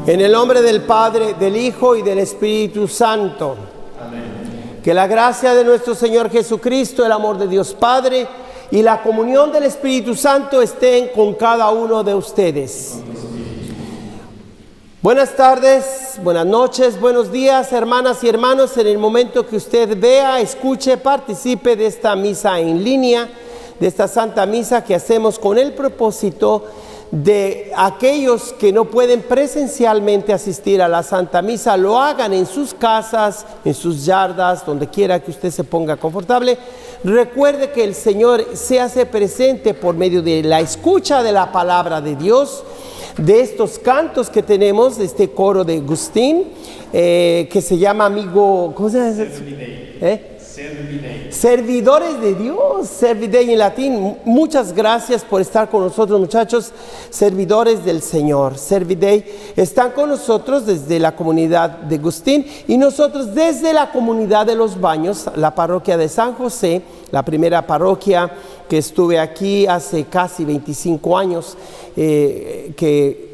En el nombre del Padre, del Hijo y del Espíritu Santo. Amén. Que la gracia de nuestro Señor Jesucristo, el amor de Dios Padre y la comunión del Espíritu Santo estén con cada uno de ustedes. Buenas tardes, buenas noches, buenos días, hermanas y hermanos. En el momento que usted vea, escuche, participe de esta misa en línea, de esta Santa Misa que hacemos con el propósito de aquellos que no pueden presencialmente asistir a la Santa Misa, lo hagan en sus casas, en sus yardas, donde quiera que usted se ponga confortable. Recuerde que el Señor se hace presente por medio de la escucha de la palabra de Dios, de estos cantos que tenemos, de este coro de Agustín, que se llama amigo, ¿cómo se llama? Servidores de Dios, servidei en latín. Muchas gracias por estar con nosotros, muchachos, servidores del Señor. Servidei están con nosotros desde la comunidad de Agustín y nosotros desde la comunidad de Los Baños, la parroquia de San José, la primera parroquia que estuve aquí hace casi 25 años, que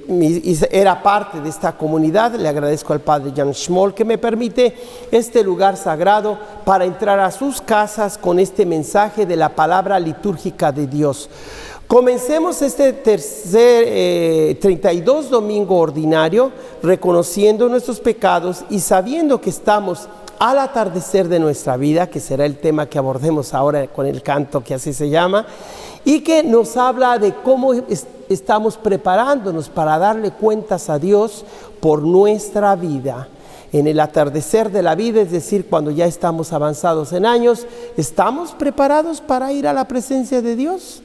era parte de esta comunidad. Le agradezco al Padre Jan Schmoll que me permite este lugar sagrado para entrar a sus casas con este mensaje de la palabra litúrgica de Dios. Comencemos este 32 domingo ordinario reconociendo nuestros pecados y sabiendo que estamos al atardecer de nuestra vida, que será el tema que abordemos ahora con el canto que así se llama, y que nos habla de cómo estamos preparándonos para darle cuentas a Dios por nuestra vida. En el atardecer de la vida, es decir, cuando ya estamos avanzados en años, ¿estamos preparados para ir a la presencia de Dios?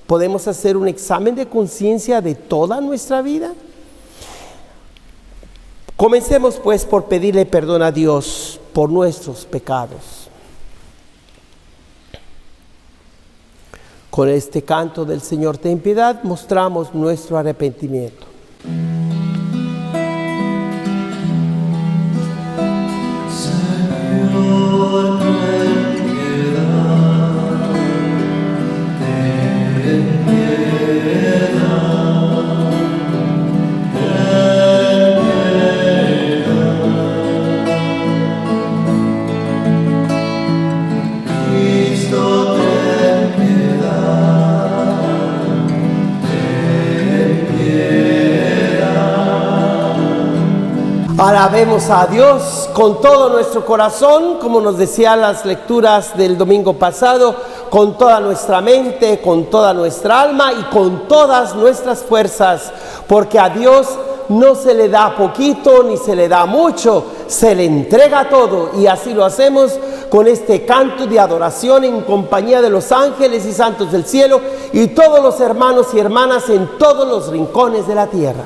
¿Podemos hacer un examen de conciencia de toda nuestra vida? Comencemos pues por pedirle perdón a Dios por nuestros pecados. Con este canto del Señor ten piedad mostramos nuestro arrepentimiento. Señor, ten piedad, ten piedad. Alabemos a Dios con todo nuestro corazón, como nos decían las lecturas del domingo pasado, con toda nuestra mente, con toda nuestra alma y con todas nuestras fuerzas, porque a Dios no se le da poquito ni se le da mucho, se le entrega todo, y así lo hacemos con este canto de adoración en compañía de los ángeles y santos del cielo y todos los hermanos y hermanas en todos los rincones de la tierra.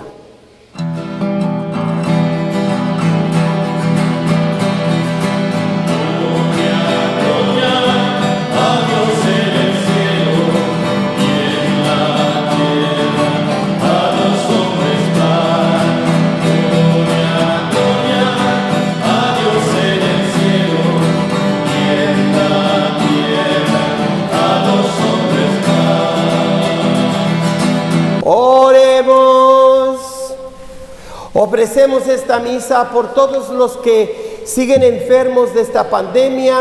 Ofrecemos esta misa por todos los que siguen enfermos de esta pandemia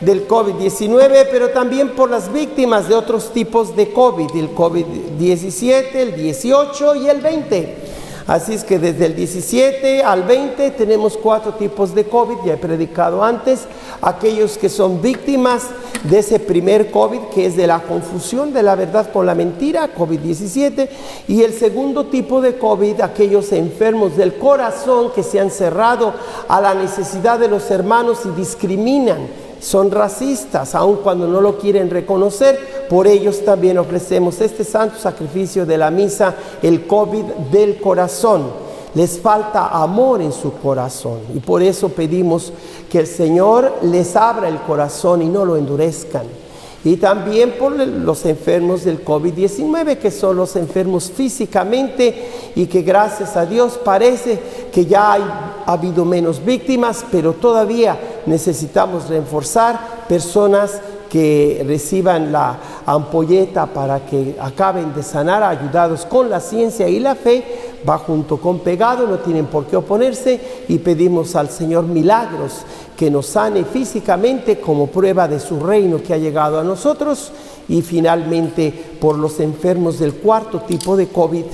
del COVID-19, pero también por las víctimas de otros tipos de COVID, el COVID-17, el 18 y el 20. Así es que desde el 17 al 20 tenemos 4 tipos de COVID, ya he predicado antes, aquellos que son víctimas de ese primer COVID, que es de la confusión de la verdad con la mentira, COVID-17, y el segundo tipo de COVID, aquellos enfermos del corazón que se han cerrado a la necesidad de los hermanos y discriminan. Son racistas, aun cuando no lo quieren reconocer. Por ellos también ofrecemos este santo sacrificio de la misa, el COVID del corazón. Les falta amor en su corazón y por eso pedimos que el Señor les abra el corazón y no lo endurezcan. Y también por los enfermos del COVID-19, que son los enfermos físicamente y que gracias a Dios parece que ya ha habido menos víctimas, pero todavía necesitamos reforzar personas que reciban la ampolleta para que acaben de sanar, ayudados con la ciencia y la fe. va junto con pegado, no tienen por qué oponerse, y pedimos al Señor milagros, que nos sane físicamente como prueba de su reino que ha llegado a nosotros, y finalmente por los enfermos del cuarto tipo de COVID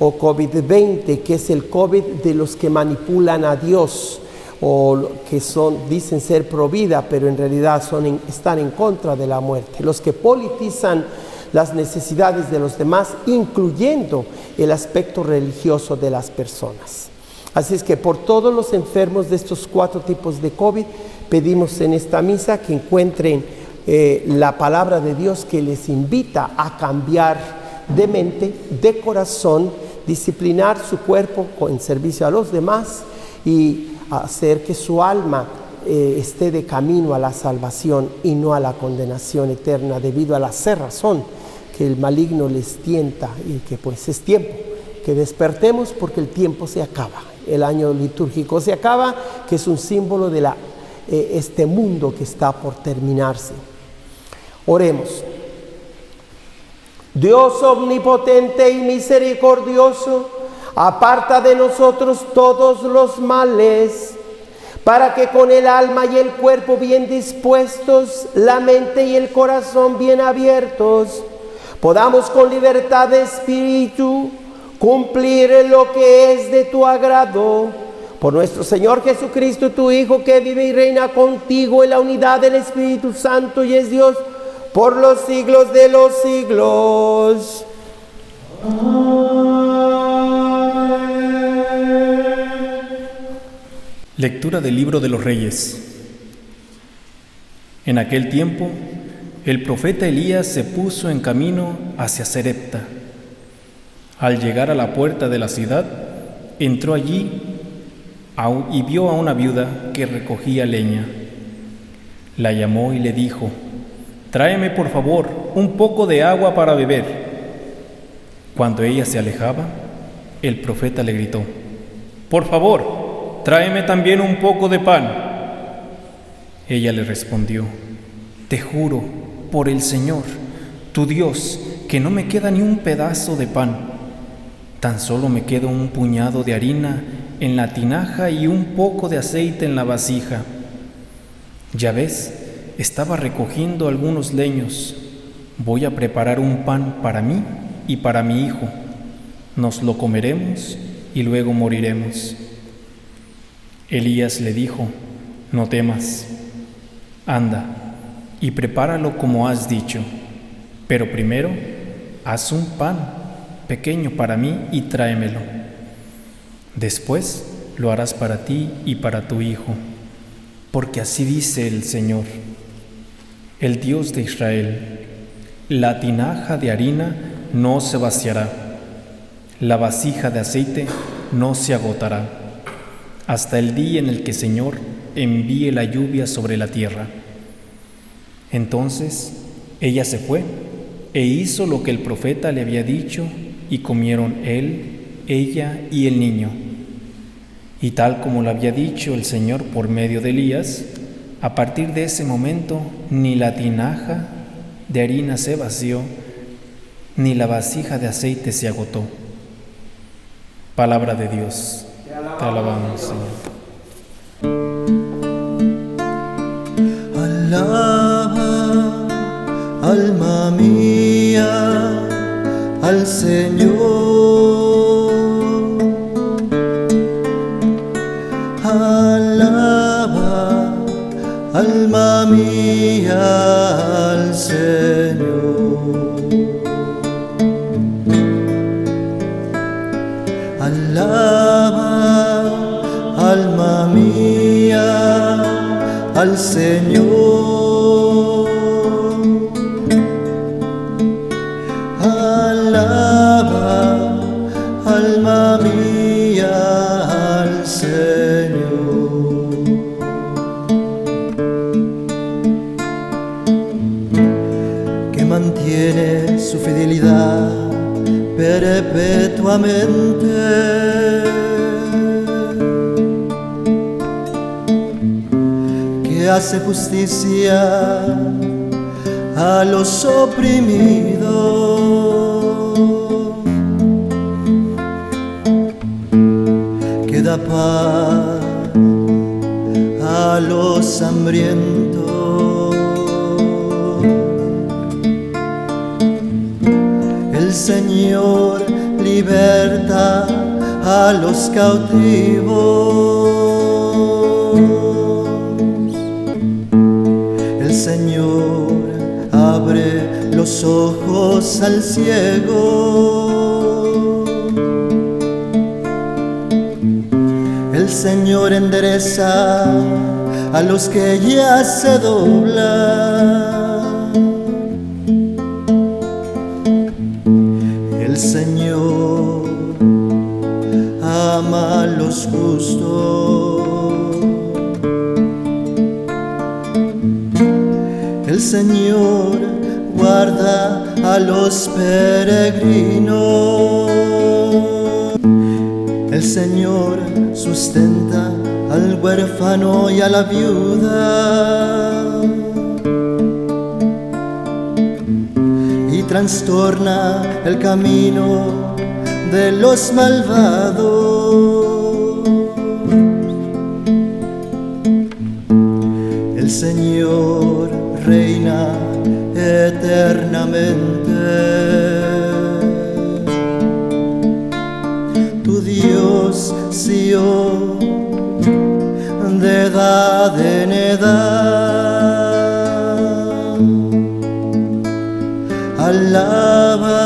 o COVID-20, que es el COVID de los que manipulan a Dios, o que dicen ser pro vida, pero en realidad están en contra de la muerte, los que politizan las necesidades de los demás, incluyendo el aspecto religioso de las personas. Así es que por todos los enfermos de estos 4 tipos de COVID, pedimos en esta misa que encuentren la palabra de Dios que les invita a cambiar de mente, de corazón, disciplinar su cuerpo en servicio a los demás y hacer que su alma esté de camino a la salvación y no a la condenación eterna, debido a la cerrazón que el maligno les tienta, y que pues es tiempo que despertemos, porque el tiempo se acaba, el año litúrgico se acaba, que es un símbolo de este mundo que está por terminarse. Oremos. Dios omnipotente y misericordioso, aparta de nosotros todos los males, para que con el alma y el cuerpo bien dispuestos, la mente y el corazón bien abiertos, podamos con libertad de espíritu cumplir lo que es de tu agrado. Por nuestro Señor Jesucristo, tu Hijo, que vive y reina contigo en la unidad del Espíritu Santo y es Dios por los siglos de los siglos. Lectura del Libro de los Reyes. En aquel tiempo, el profeta Elías se puso en camino hacia Sarepta. Al llegar a la puerta de la ciudad, entró allí y vio a una viuda que recogía leña. La llamó y le dijo: «Tráeme por favor un poco de agua para beber». Cuando ella se alejaba, el profeta le gritó: «Por favor, tráeme también un poco de pan». Ella le respondió: «Te juro por el Señor, tu Dios, que no me queda ni un pedazo de pan. Tan solo me queda un puñado de harina en la tinaja y un poco de aceite en la vasija. Ya ves, estaba recogiendo algunos leños. Voy a preparar un pan para mí y para mi hijo. Nos lo comeremos y luego moriremos». Elías le dijo: «No temas. Anda y prepáralo como has dicho, pero primero haz un pan pequeño para mí y tráemelo. Después lo harás para ti y para tu hijo, porque así dice el Señor, el Dios de Israel: la tinaja de harina no se vaciará, la vasija de aceite no se agotará, hasta el día en el que el Señor envíe la lluvia sobre la tierra». Entonces ella se fue e hizo lo que el profeta le había dicho, y comieron él, ella y el niño. Y tal como lo había dicho el Señor por medio de Elías, a partir de ese momento ni la tinaja de harina se vació, ni la vasija de aceite se agotó. Palabra de Dios. Te alabamos, Señor. Alaba, alma mía, al Señor. Alaba, alma mía, al Señor. Alaba, alma mía, al Señor. Alaba, alma mía, al Señor. Que mantiene su fidelidad perpetuamente. Que hace justicia a los oprimidos, da paz a los hambrientos. El Señor liberta a los cautivos. El Señor abre los ojos al ciego. El Señor endereza a los que ya se doblan. El Señor ama a los justos. El Señor guarda a los peregrinos. El Señor sustenta al huérfano y a la viuda, y trastorna el camino de los malvados. El Señor reina eternamente. Tu Dios Sion, de edad en edad. Alaba,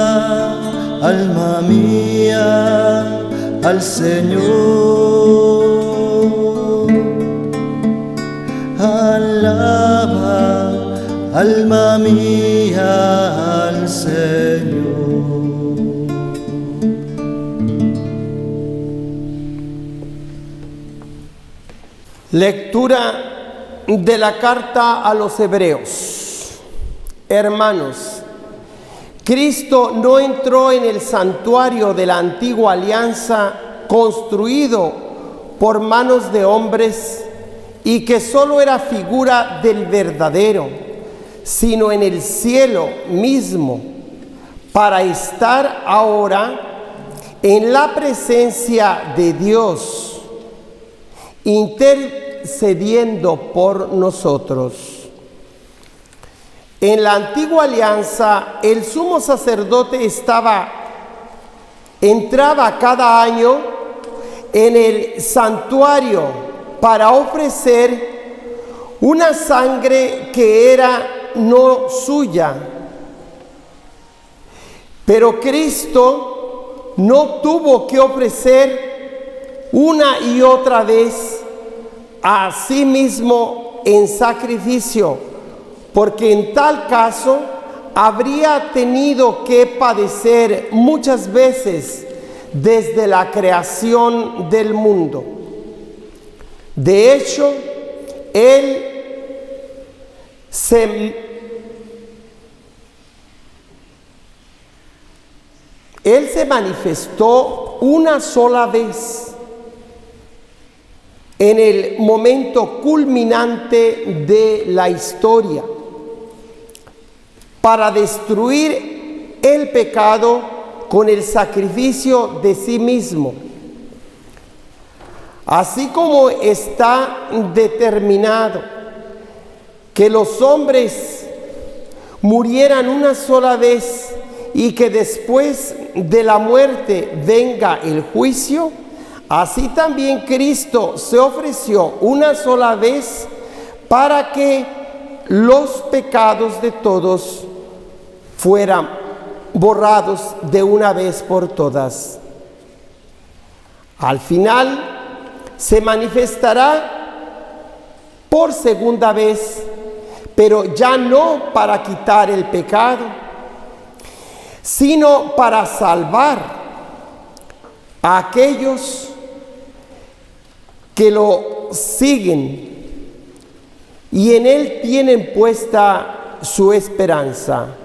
alma mía, al Señor. Alaba, alma mía, al Señor. Lectura de la carta a los Hebreos. Hermanos, Cristo no entró en el santuario de la antigua alianza construido por manos de hombres y que solo era figura del verdadero, sino en el cielo mismo, para estar ahora en la presencia de Dios, intercediendo por nosotros. En la antigua alianza, el sumo sacerdote entraba cada año en el santuario para ofrecer una sangre que era no suya. Pero Cristo no tuvo que ofrecer una y otra vez a sí mismo en sacrificio, porque en tal caso habría tenido que padecer muchas veces desde la creación del mundo. De hecho, Él se manifestó una sola vez en el momento culminante de la historia para destruir el pecado con el sacrificio de sí mismo. Así como está determinado que los hombres murieran una sola vez y que después de la muerte venga el juicio, así también Cristo se ofreció una sola vez para que los pecados de todos fueran borrados de una vez por todas. Al final se manifestará por segunda vez, pero ya no para quitar el pecado, sino para salvar a aquellos que lo siguen y en Él tienen puesta su esperanza.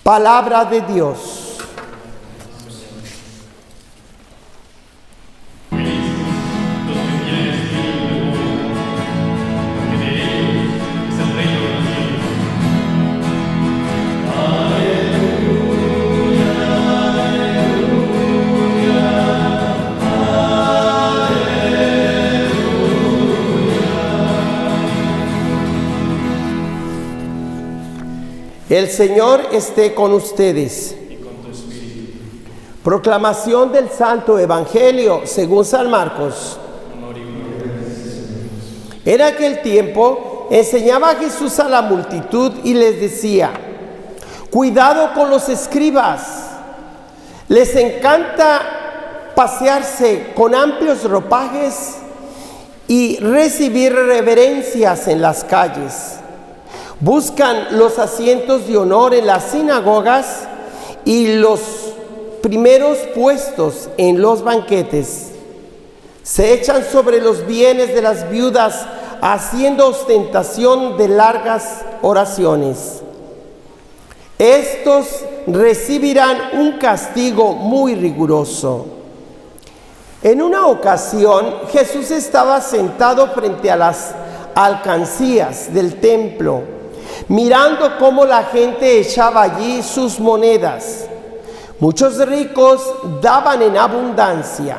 Palabra de Dios. Aleluya, aleluya, aleluya. El Señor esté con ustedes. Y con tu espíritu. Proclamación del Santo Evangelio según San Marcos. Honor y gloria. En aquel tiempo enseñaba Jesús a la multitud y les decía: cuidado con los escribas. Les encanta pasearse con amplios ropajes y recibir reverencias en las calles. Buscan los asientos de honor en las sinagogas y los primeros puestos en los banquetes. Se echan sobre los bienes de las viudas, haciendo ostentación de largas oraciones. Estos recibirán un castigo muy riguroso. En una ocasión, Jesús estaba sentado frente a las alcancías del templo, mirando cómo la gente echaba allí sus monedas. Muchos ricos daban en abundancia.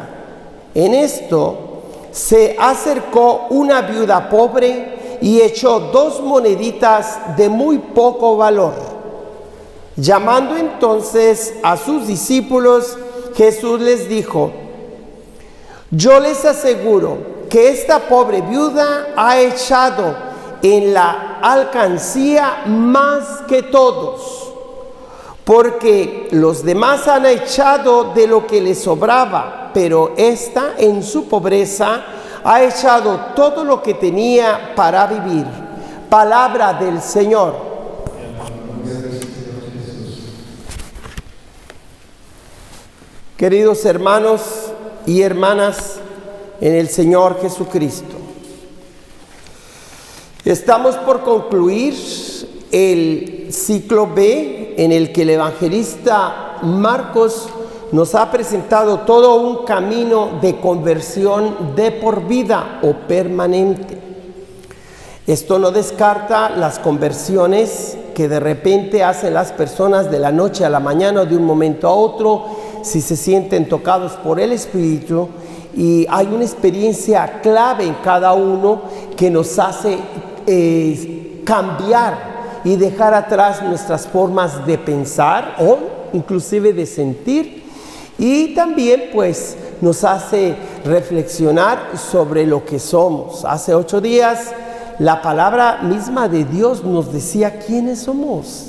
En esto se acercó una viuda pobre y echó 2 moneditas de muy poco valor. Llamando entonces a sus discípulos, Jesús les dijo: yo les aseguro que esta pobre viuda ha echado en la alcancía más que todos, porque los demás han echado de lo que les sobraba, pero ésta en su pobreza ha echado todo lo que tenía para vivir. Palabra del Señor. Queridos hermanos y hermanas en el Señor Jesucristo, estamos por concluir el ciclo B en el que el evangelista Marcos nos ha presentado todo un camino de conversión de por vida o permanente. Esto no descarta las conversiones que de repente hacen las personas de la noche a la mañana o de un momento a otro, si se sienten tocados por el Espíritu, y hay una experiencia clave en cada uno que nos hace cambiar y dejar atrás nuestras formas de pensar o inclusive de sentir, y también pues nos hace reflexionar sobre lo que somos. Hace 8 días la palabra misma de Dios nos decía quiénes somos.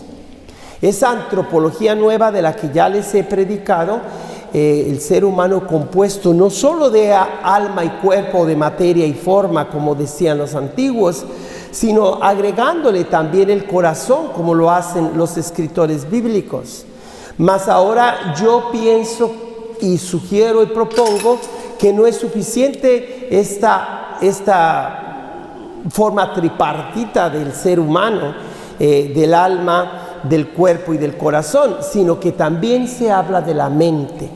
Esa antropología nueva de la que ya les he predicado, el ser humano compuesto no solo de alma y cuerpo, de materia y forma, como decían los antiguos, sino agregándole también el corazón, como lo hacen los escritores bíblicos. Mas ahora yo pienso y sugiero y propongo que no es suficiente esta forma tripartita del ser humano, del alma, del cuerpo y del corazón, sino que también se habla de la mente.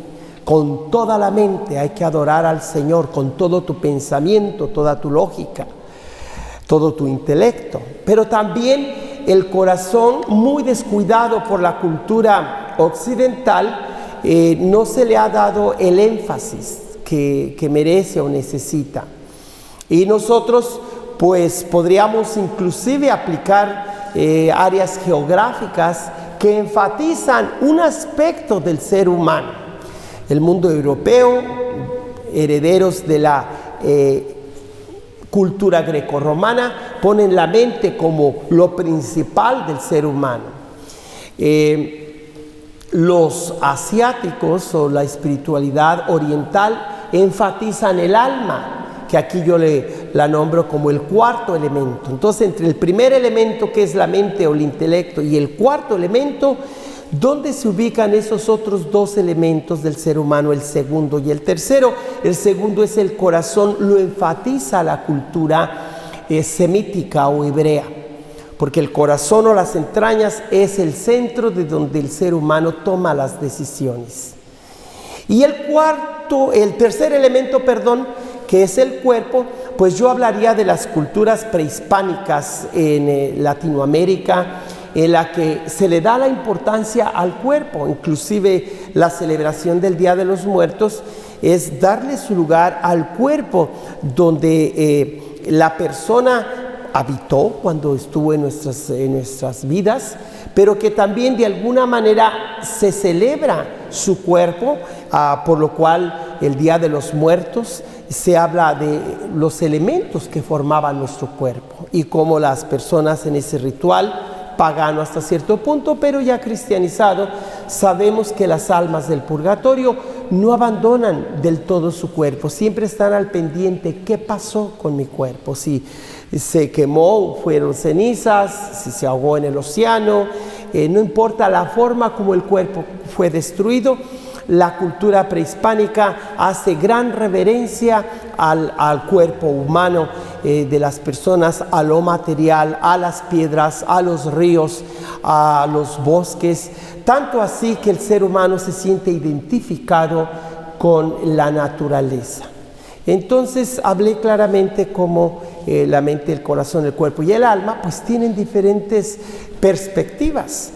Con toda la mente hay que adorar al Señor, con todo tu pensamiento, toda tu lógica, todo tu intelecto. Pero también el corazón, muy descuidado por la cultura occidental, no se le ha dado el énfasis que merece o necesita. Y nosotros pues podríamos inclusive aplicar áreas geográficas que enfatizan un aspecto del ser humano. El mundo europeo, herederos de la cultura grecorromana, ponen la mente como lo principal del ser humano. Los asiáticos o la espiritualidad oriental enfatizan el alma, que aquí yo la nombro como el 4º elemento. Entonces, entre el primer elemento, que es la mente o el intelecto, y el 4º elemento, ¿dónde se ubican esos otros 2 elementos del ser humano, el segundo y el tercero? El segundo es el corazón, lo enfatiza la cultura semítica o hebrea, porque el corazón o las entrañas es el centro de donde el ser humano toma las decisiones. Y el tercer elemento, que es el cuerpo, pues yo hablaría de las culturas prehispánicas en Latinoamérica, en la que se le da la importancia al cuerpo. Inclusive la celebración del Día de los Muertos es darle su lugar al cuerpo, donde la persona habitó cuando estuvo en nuestras vidas, pero que también de alguna manera se celebra su cuerpo, por lo cual el Día de los Muertos se habla de los elementos que formaban nuestro cuerpo y cómo las personas en ese ritual pagano hasta cierto punto, pero ya cristianizado, sabemos que las almas del purgatorio no abandonan del todo su cuerpo, siempre están al pendiente. ¿Qué pasó con mi cuerpo? Si se quemó, fueron cenizas, si se ahogó en el océano, no importa la forma como el cuerpo fue destruido. La cultura prehispánica hace gran reverencia al cuerpo humano de las personas, a lo material, a las piedras, a los ríos, a los bosques, tanto así que el ser humano se siente identificado con la naturaleza. Entonces hablé claramente cómo la mente, el corazón, el cuerpo y el alma pues tienen diferentes perspectivas.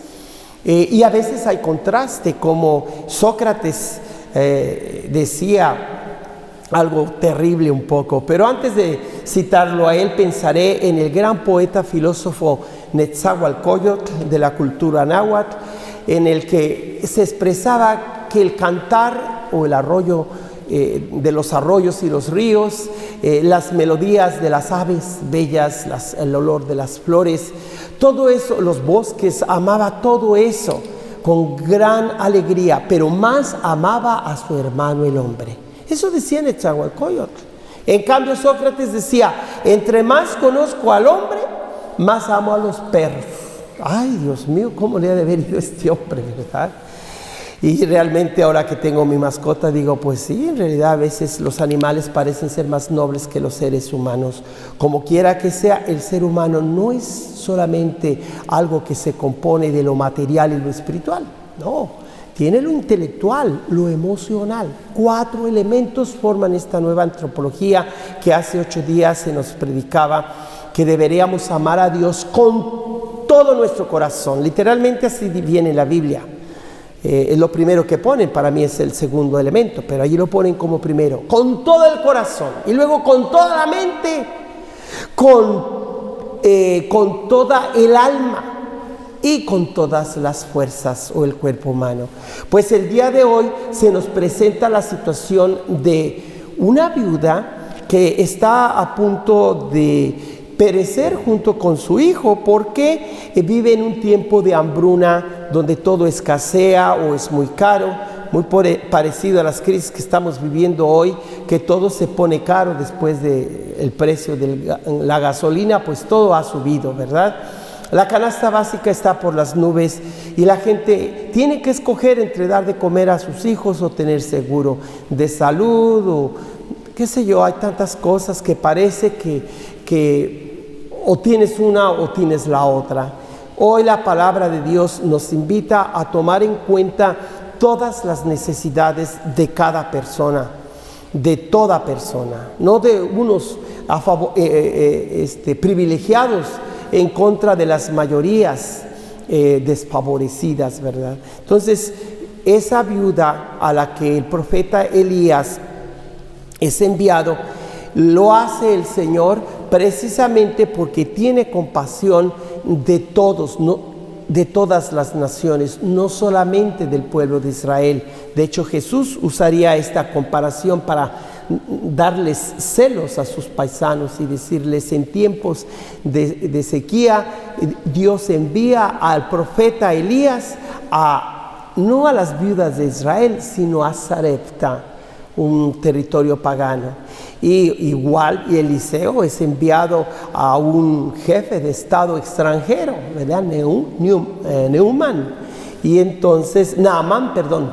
Y a veces hay contraste, como Sócrates decía algo terrible un poco, pero antes de citarlo a él pensaré en el gran poeta filósofo Netzahualcóyotl de la cultura náhuatl, en el que se expresaba que el cantar o el arroyo de los arroyos y los ríos, las melodías de las aves bellas, el olor de las flores, todo eso, los bosques, amaba todo eso con gran alegría, pero más amaba a su hermano el hombre. Eso decía Netzahualcóyotl. En cambio Sócrates decía, entre más conozco al hombre, más amo a los perros. Ay, Dios mío, ¿cómo le ha de haber ido este hombre, verdad? Y realmente ahora que tengo mi mascota digo, pues sí, en realidad a veces los animales parecen ser más nobles que los seres humanos. Como quiera que sea, el ser humano no es solamente algo que se compone de lo material y lo espiritual, no, tiene lo intelectual, lo emocional. 4 elementos forman esta nueva antropología que hace 8 días se nos predicaba, que deberíamos amar a Dios con todo nuestro corazón. Literalmente así viene la Biblia. Es lo primero que ponen, para mí es el segundo elemento, pero allí lo ponen como primero, con todo el corazón, y luego con toda la mente, con toda el alma y con todas las fuerzas o el cuerpo humano. Pues el día de hoy se nos presenta la situación de una viuda que está a punto de perecer junto con su hijo porque vive en un tiempo de hambruna donde todo escasea o es muy caro, muy parecido a las crisis que estamos viviendo hoy, que todo se pone caro después del precio de la gasolina, pues todo ha subido, ¿verdad? La canasta básica está por las nubes y la gente tiene que escoger entre dar de comer a sus hijos o tener seguro de salud o qué sé yo. Hay tantas cosas que parece que o tienes una o tienes la otra. Hoy la palabra de Dios nos invita a tomar en cuenta todas las necesidades de cada persona, de toda persona, no de unos privilegiados en contra de las mayorías desfavorecidas, ¿verdad? Entonces, esa viuda a la que el profeta Elías es enviado, lo hace el Señor precisamente porque tiene compasión de todos, de todas las naciones, no solamente del pueblo de Israel. De hecho, Jesús usaría esta comparación para darles celos a sus paisanos y decirles: en tiempos de sequía, Dios envía al profeta Elías no a las viudas de Israel, sino a Sarepta, un territorio pagano. Y igual Eliseo es enviado a un jefe de estado extranjero, ¿verdad? Naamán, perdón.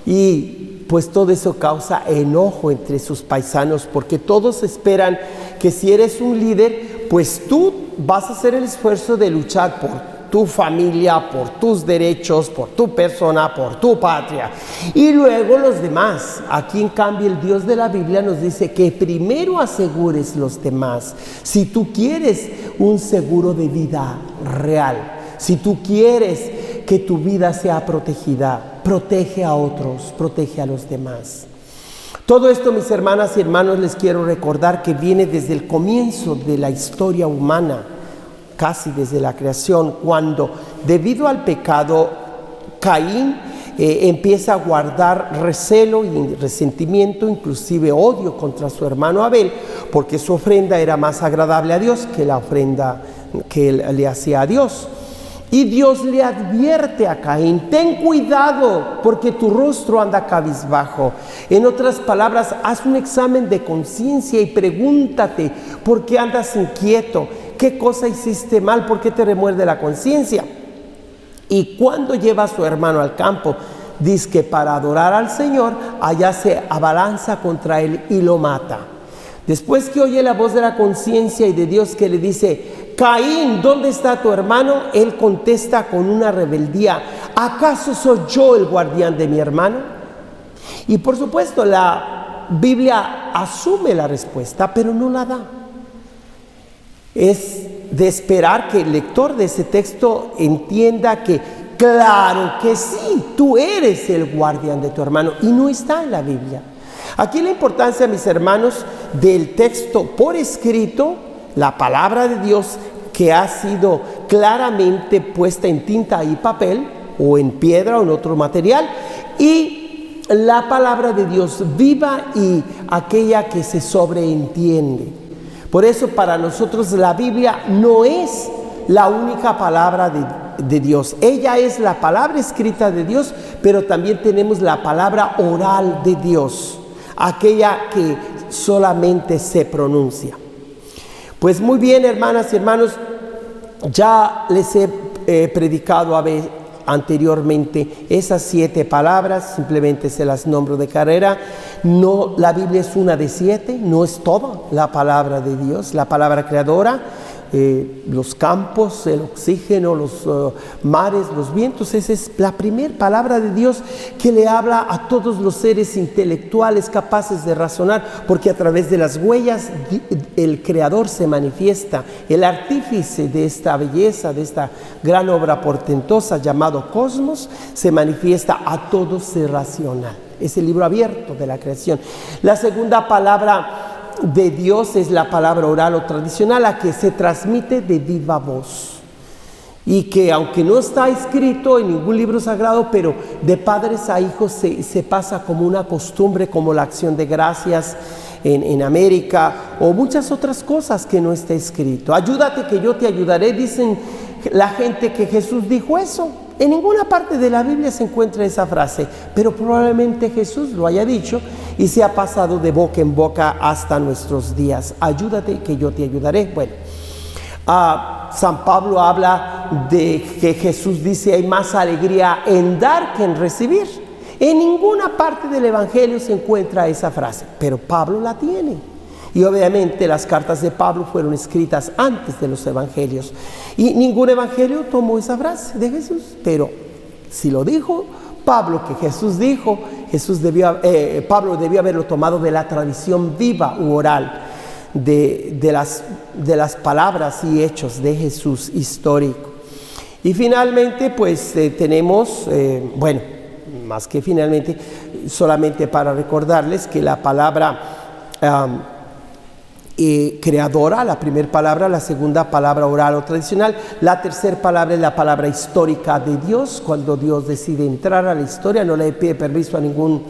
Y pues todo eso causa enojo entre sus paisanos, porque todos esperan que si eres un líder, pues tú vas a hacer el esfuerzo de luchar por tu familia, por tus derechos, por tu persona, por tu patria. Y luego los demás. Aquí en cambio el Dios de la Biblia nos dice que primero asegures los demás. Si tú quieres un seguro de vida real, si tú quieres que tu vida sea protegida, protege a otros, protege a los demás. Todo esto, mis hermanas y hermanos, les quiero recordar que viene desde el comienzo de la historia humana, casi desde la creación, cuando debido al pecado, Caín empieza a guardar recelo y resentimiento, inclusive odio contra su hermano Abel, porque su ofrenda era más agradable a Dios que la ofrenda que él le hacía a Dios. Y Dios le advierte a Caín: ten cuidado porque tu rostro anda cabizbajo. En otras palabras, haz un examen de conciencia y pregúntate por qué andas inquieto, qué cosa hiciste mal, por qué te remuerde la conciencia. Y cuando lleva a su hermano al campo, dice que para adorar al Señor, allá se abalanza contra él y lo mata. Después que oye la voz de la conciencia y de Dios que le dice: Caín, ¿dónde está tu hermano?, él contesta con una rebeldía: ¿acaso soy yo el guardián de mi hermano? Y por supuesto la Biblia asume la respuesta, pero no la da. Es de esperar que el lector de ese texto entienda que claro que sí, tú eres el guardián de tu hermano, y no está en la Biblia. Aquí la importancia, mis hermanos, del texto por escrito, la palabra de Dios que ha sido claramente puesta en tinta y papel, o en piedra o en otro material, y la palabra de Dios viva y aquella que se sobreentiende. Por eso para nosotros la Biblia no es la única palabra de Dios. Ella es la palabra escrita de Dios, pero también tenemos la palabra oral de Dios, aquella que solamente se pronuncia. Pues muy bien, hermanas y hermanos, ya les he predicado anteriormente esas 7 palabras, simplemente se las nombro de carrera. No, la Biblia es una de 7, no es toda la palabra de Dios, la palabra creadora. Los campos, el oxígeno, los mares, los vientos. Esa es la primera palabra de Dios que le habla a todos los seres intelectuales capaces de razonar, porque a través de las huellas el Creador se manifiesta, el artífice de esta belleza, de esta gran obra portentosa llamado Cosmos, se manifiesta a todo ser racional. Es el libro abierto de la creación. La segunda palabra de Dios es la palabra oral o tradicional, la que se transmite de viva voz, y que aunque no está escrito en ningún libro sagrado, pero de padres a hijos se pasa como una costumbre, como la acción de gracias en América, o muchas otras cosas que no está escrito. Ayúdate que yo te ayudaré, dicen la gente que Jesús dijo eso. En ninguna parte de la Biblia se encuentra esa frase, pero probablemente Jesús lo haya dicho y se ha pasado de boca en boca hasta nuestros días. Ayúdate que yo te ayudaré. Bueno, San Pablo habla de que Jesús dice: hay más alegría en dar que en recibir. En ninguna parte del Evangelio se encuentra esa frase, pero Pablo la tiene. Y obviamente las cartas de Pablo fueron escritas antes de los evangelios, y ningún evangelio tomó esa frase de Jesús. Pero si lo dijo Pablo, que Jesús dijo, Pablo debió haberlo tomado de la tradición viva u oral de las palabras y hechos de Jesús histórico. Y finalmente pues tenemos, más que finalmente, solamente para recordarles que la palabra creadora, la primera palabra, la segunda palabra oral o tradicional, la tercera palabra es la palabra histórica de Dios. Cuando Dios decide entrar a la historia, no le pide permiso a ningún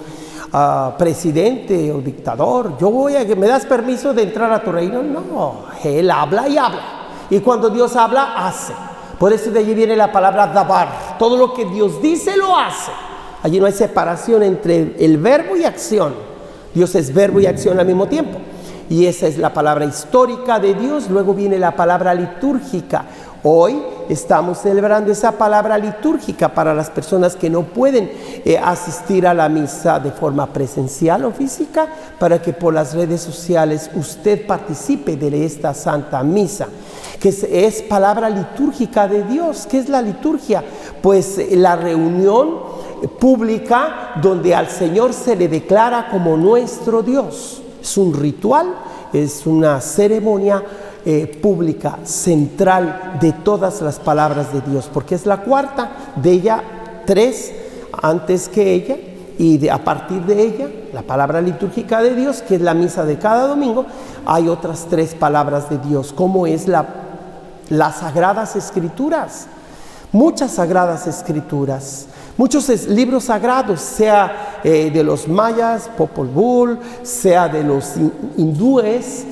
presidente o dictador. Yo voy a que me das permiso de entrar a tu reino. No, Él habla y habla, y cuando Dios habla, hace. Por eso de allí viene la palabra dabar. Todo lo que Dios dice, lo hace. Allí no hay separación entre el verbo y acción. Dios es verbo y acción al mismo tiempo. Y esa es la palabra histórica de Dios. Luego viene la palabra litúrgica. Hoy estamos celebrando esa palabra litúrgica para las personas que no pueden asistir a la misa de forma presencial o física, para que por las redes sociales usted participe de esta Santa Misa, que es palabra litúrgica de Dios. ¿Qué es la liturgia? Pues la reunión pública donde al Señor se le declara como nuestro Dios. Es un ritual, es una ceremonia pública, central de todas las palabras de Dios, porque es la cuarta de ella, 3 antes que ella, y a partir de ella, la palabra litúrgica de Dios, que es la misa de cada domingo, hay otras 3 palabras de Dios, como es las Sagradas Escrituras. Muchas Sagradas Escrituras, muchos libros sagrados, sea de los mayas, Popol Vuh, sea de los hindúes,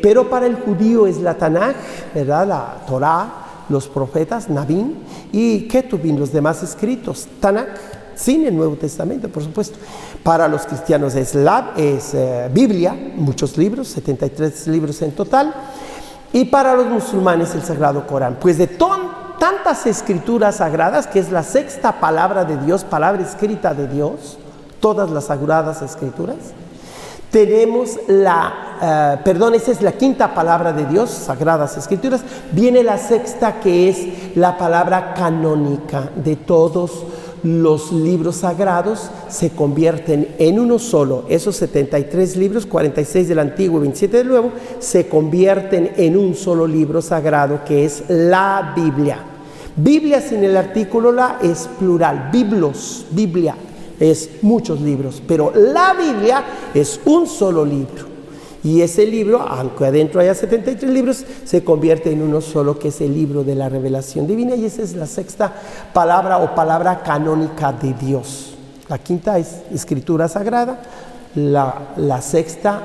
pero para el judío es la Tanaj, ¿verdad? La Torá, los profetas, Nabín y Ketubín, los demás escritos. Tanaj, sin el Nuevo Testamento, por supuesto. Para los cristianos es Biblia, muchos libros, 73 libros en total. Y para los musulmanes el Sagrado Corán. Pues de tantas escrituras sagradas, que es la 6ª palabra de Dios, palabra escrita de Dios, todas las Sagradas Escrituras, tenemos esa es la 5ª palabra de Dios, Sagradas Escrituras. Viene la 6ª, que es la palabra canónica de todos los libros sagrados, se convierten en uno solo. Esos 73 libros, 46 del Antiguo y 27 del Nuevo, se convierten en un solo libro sagrado, que es la Biblia. Biblia sin el artículo la es plural, biblos, Biblia es muchos libros, pero la Biblia es un solo libro. Y ese libro, aunque adentro haya 73 libros, se convierte en uno solo, que es el libro de la revelación divina, y esa es la 6ª palabra o palabra canónica de Dios. La 5ª es escritura sagrada, la 6ª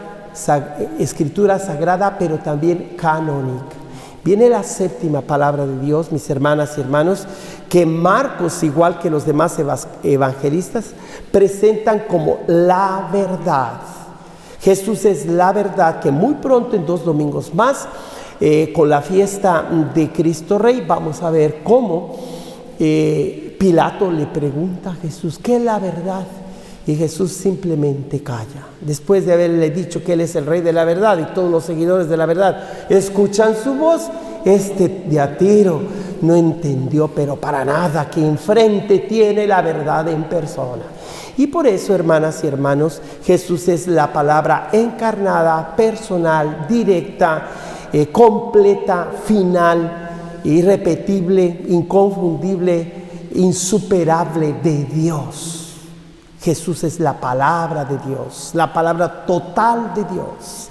escritura sagrada, pero también canónica. Viene la 7ª palabra de Dios, mis hermanas y hermanos, que Marcos, igual que los demás evangelistas, presentan como la verdad. Jesús es la verdad, que muy pronto, en 2 domingos más, con la fiesta de Cristo Rey, vamos a ver cómo Pilato le pregunta a Jesús, ¿qué es la verdad? Y Jesús simplemente calla. Después de haberle dicho que Él es el Rey de la verdad y todos los seguidores de la verdad escuchan su voz, de a tiro no entendió, pero para nada, que enfrente tiene la verdad en persona. Y por eso, hermanas y hermanos, Jesús es la palabra encarnada, personal, directa, completa, final, irrepetible, inconfundible, insuperable de Dios. Jesús es la palabra de Dios, la palabra total de Dios.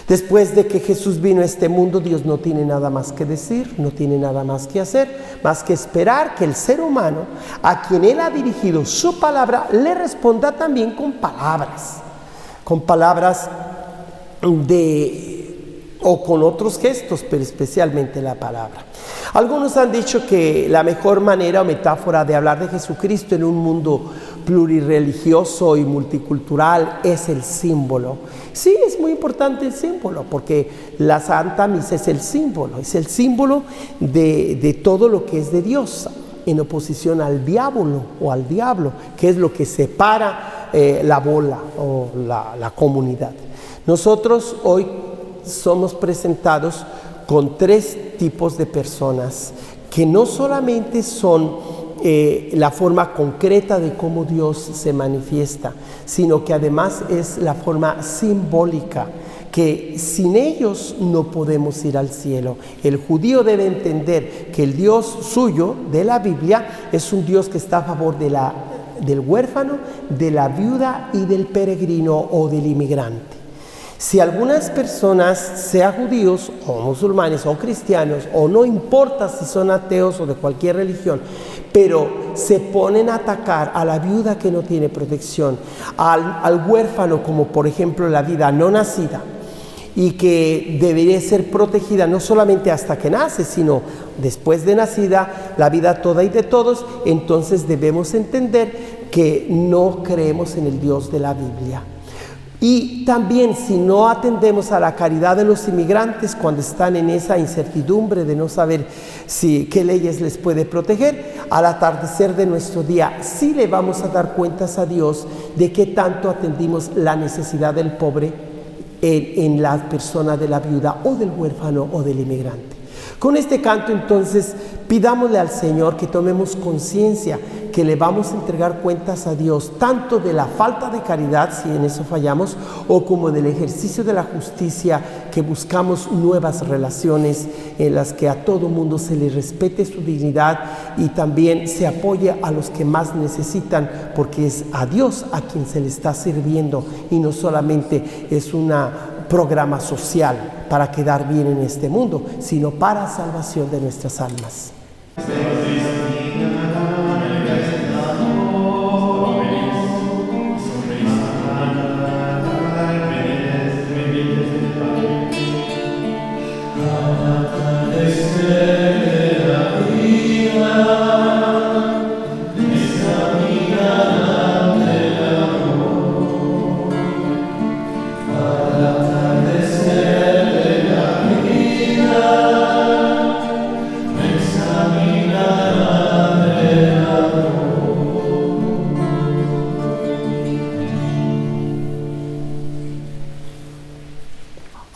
Después de que Jesús vino a este mundo, Dios no tiene nada más que decir, no tiene nada más que hacer, más que esperar que el ser humano, a quien Él ha dirigido su palabra, le responda también con palabras o con otros gestos, pero especialmente la palabra. Algunos han dicho que la mejor manera o metáfora de hablar de Jesucristo en un mundo plurirreligioso y multicultural es el símbolo. Sí, es muy importante el símbolo, porque la Santa Misa es el símbolo de todo lo que es de Dios, en oposición al diablo o al diablo, que es lo que separa la bola o la comunidad. Nosotros hoy somos presentados con 3 tipos de personas que no solamente son la forma concreta de cómo Dios se manifiesta, sino que además es la forma simbólica, que sin ellos no podemos ir al cielo. El judío debe entender que el Dios suyo de la Biblia es un Dios que está a favor del huérfano, de la viuda y del peregrino o del inmigrante. Si algunas personas, sea judíos o musulmanes o cristianos, o no importa si son ateos o de cualquier religión, pero se ponen a atacar a la viuda que no tiene protección, al huérfano, como por ejemplo la vida no nacida, y que debería ser protegida no solamente hasta que nace, sino después de nacida, la vida toda y de todos, entonces debemos entender que no creemos en el Dios de la Biblia. Y también, si no atendemos a la caridad de los inmigrantes cuando están en esa incertidumbre de no saber qué leyes les puede proteger, al atardecer de nuestro día sí le vamos a dar cuentas a Dios de qué tanto atendimos la necesidad del pobre en la persona de la viuda o del huérfano o del inmigrante. Con este canto, entonces, pidámosle al Señor que tomemos conciencia que le vamos a entregar cuentas a Dios, tanto de la falta de caridad, si en eso fallamos, o como del ejercicio de la justicia, que buscamos nuevas relaciones en las que a todo mundo se le respete su dignidad y también se apoye a los que más necesitan, porque es a Dios a quien se le está sirviendo y no solamente es una programa social para quedar bien en este mundo, sino para salvación de nuestras almas.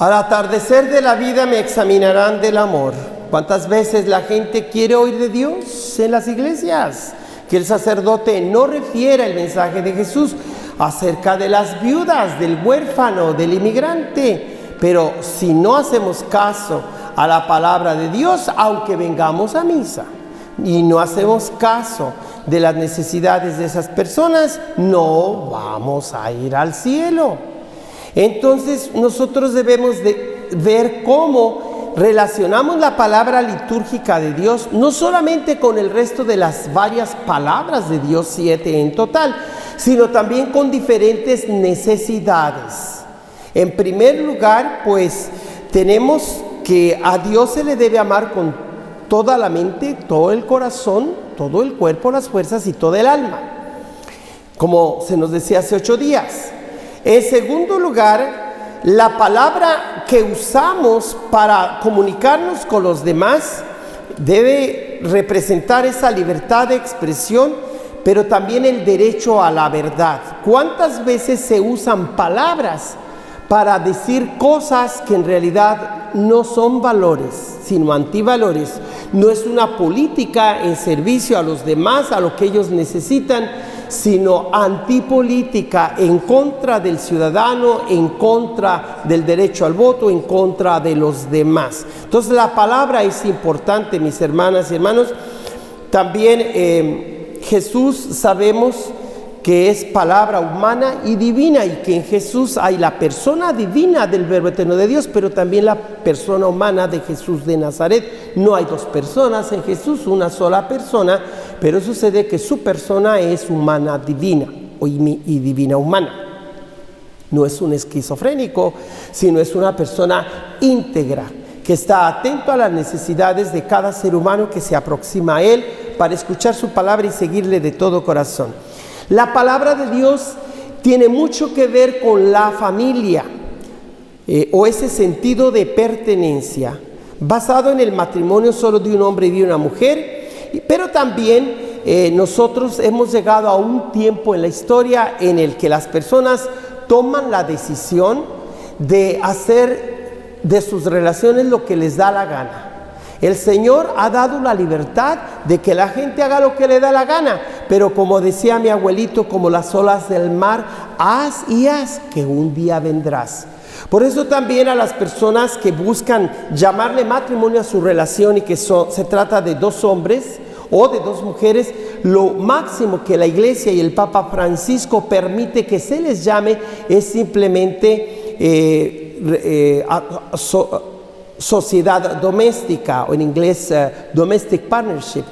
Al atardecer de la vida me examinarán del amor. ¿Cuántas veces la gente quiere oír de Dios en las iglesias? Que el sacerdote no refiera el mensaje de Jesús acerca de las viudas, del huérfano, del inmigrante. Pero si no hacemos caso a la palabra de Dios, aunque vengamos a misa, y no hacemos caso de las necesidades de esas personas, no vamos a ir al cielo. Entonces nosotros debemos de ver cómo relacionamos la palabra litúrgica de Dios, no solamente con el resto de las varias palabras de Dios, 7 en total, sino también con diferentes necesidades. En primer lugar, pues tenemos que a Dios se le debe amar con toda la mente, todo el corazón, todo el cuerpo, las fuerzas y toda el alma, como se nos decía hace 8 días. En segundo lugar, la palabra que usamos para comunicarnos con los demás debe representar esa libertad de expresión, pero también el derecho a la verdad. ¿Cuántas veces se usan palabras para decir cosas que en realidad no son valores, sino antivalores? No es una política en servicio a los demás, a lo que ellos necesitan, sino antipolítica, en contra del ciudadano, en contra del derecho al voto, en contra de los demás. Entonces la palabra es importante, mis hermanas y hermanos. También Jesús sabemos que es palabra humana y divina, y que en Jesús hay la persona divina del Verbo eterno de Dios, pero también la persona humana de Jesús de Nazaret. No hay dos personas en Jesús, una sola persona, pero sucede que su persona es humana divina y divina humana. No es un esquizofrénico, sino es una persona íntegra, que está atento a las necesidades de cada ser humano que se aproxima a Él para escuchar su palabra y seguirle de todo corazón. La palabra de Dios tiene mucho que ver con la familia o ese sentido de pertenencia, basado en el matrimonio solo de un hombre y de una mujer, pero también nosotros hemos llegado a un tiempo en la historia en el que las personas toman la decisión de hacer de sus relaciones lo que les da la gana. El Señor ha dado la libertad de que la gente haga lo que le da la gana, pero como decía mi abuelito, como las olas del mar, haz y haz, que un día vendrás. Por eso también a las personas que buscan llamarle matrimonio a su relación y que se trata de 2 hombres o de 2 mujeres, lo máximo que la Iglesia y el Papa Francisco permite que se les llame es simplemente sociedad doméstica, o en inglés domestic partnership.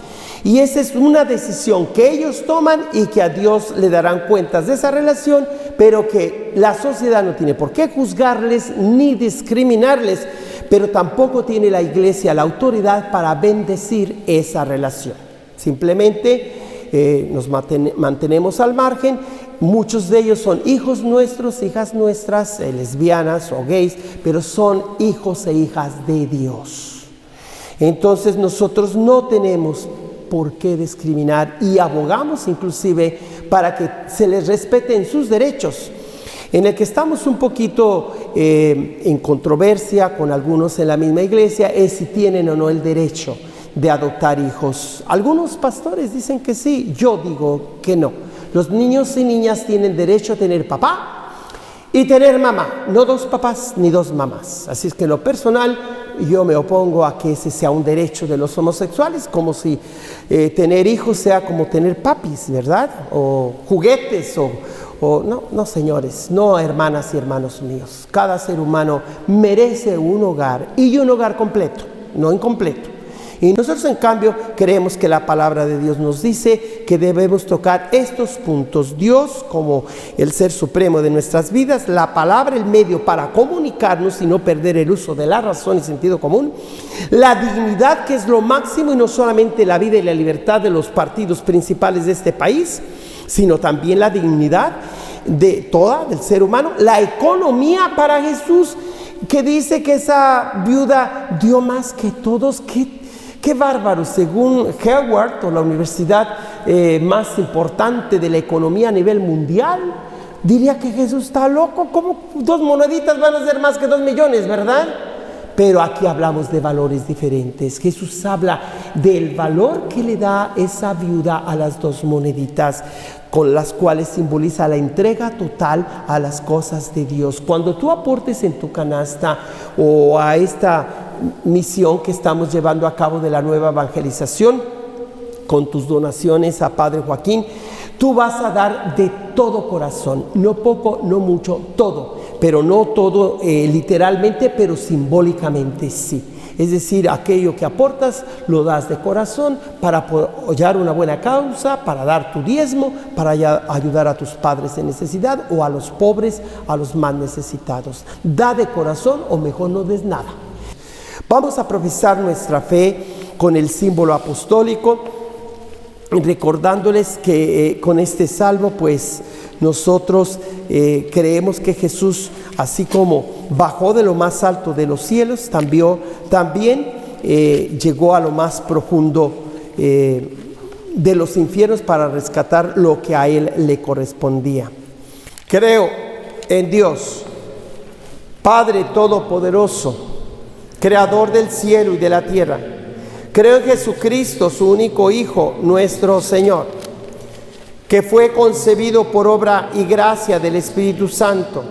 Y esa es una decisión que ellos toman y que a Dios le darán cuentas de esa relación, pero que la sociedad no tiene por qué juzgarles ni discriminarles, pero tampoco tiene la Iglesia la autoridad para bendecir esa relación. Simplemente nos mantenemos al margen. Muchos de ellos son hijos nuestros, hijas nuestras, lesbianas o gays, pero son hijos e hijas de Dios. Entonces nosotros no tenemos por qué discriminar y abogamos inclusive para que se les respeten sus derechos. En el que estamos un poquito en controversia con algunos en la misma iglesia es si tienen o no el derecho de adoptar hijos. Algunos pastores dicen que sí, yo digo que no. Los niños y niñas tienen derecho a tener papá y tener mamá, no dos papás ni dos mamás. Así es que en lo personal yo me opongo a que ese sea un derecho de los homosexuales, como si tener hijos sea como tener papis, ¿verdad? O juguetes o no, señores, no, hermanas y hermanos míos. Cada ser humano merece un hogar, y un hogar completo, no incompleto. Y nosotros, en cambio, creemos que la palabra de Dios nos dice que debemos tocar estos puntos. Dios, como el ser supremo de nuestras vidas, la palabra, el medio para comunicarnos y no perder el uso de la razón y sentido común, la dignidad, que es lo máximo, y no solamente la vida y la libertad de los partidos principales de este país, sino también la dignidad del ser humano, la economía para Jesús, que dice que esa viuda dio más que todos. ¡Qué bárbaro! Según Harvard, o la universidad más importante de la economía a nivel mundial, diría que Jesús está loco. ¿Cómo 2 moneditas van a ser más que 2 millones, verdad? Pero aquí hablamos de valores diferentes. Jesús habla del valor que le da esa viuda a las 2 moneditas, con las cuales simboliza la entrega total a las cosas de Dios. Cuando tú aportes en tu canasta o a esta misión que estamos llevando a cabo de la nueva evangelización, con tus donaciones a Padre Joaquín, tú vas a dar de todo corazón, no poco, no mucho, todo, pero no todo literalmente, pero simbólicamente sí. Es decir, aquello que aportas lo das de corazón para apoyar una buena causa, para dar tu diezmo, para ayudar a tus padres en necesidad o a los pobres, a los más necesitados. Da de corazón, o mejor no des nada. Vamos a profesar nuestra fe con el símbolo apostólico, recordándoles que con este salmo, pues nosotros creemos que Jesús, así como bajó de lo más alto de los cielos, también llegó a lo más profundo de los infiernos para rescatar lo que a él le correspondía. Creo en Dios, Padre Todopoderoso, Creador del cielo y de la tierra. Creo en Jesucristo, su único Hijo, nuestro Señor, que fue concebido por obra y gracia del Espíritu Santo.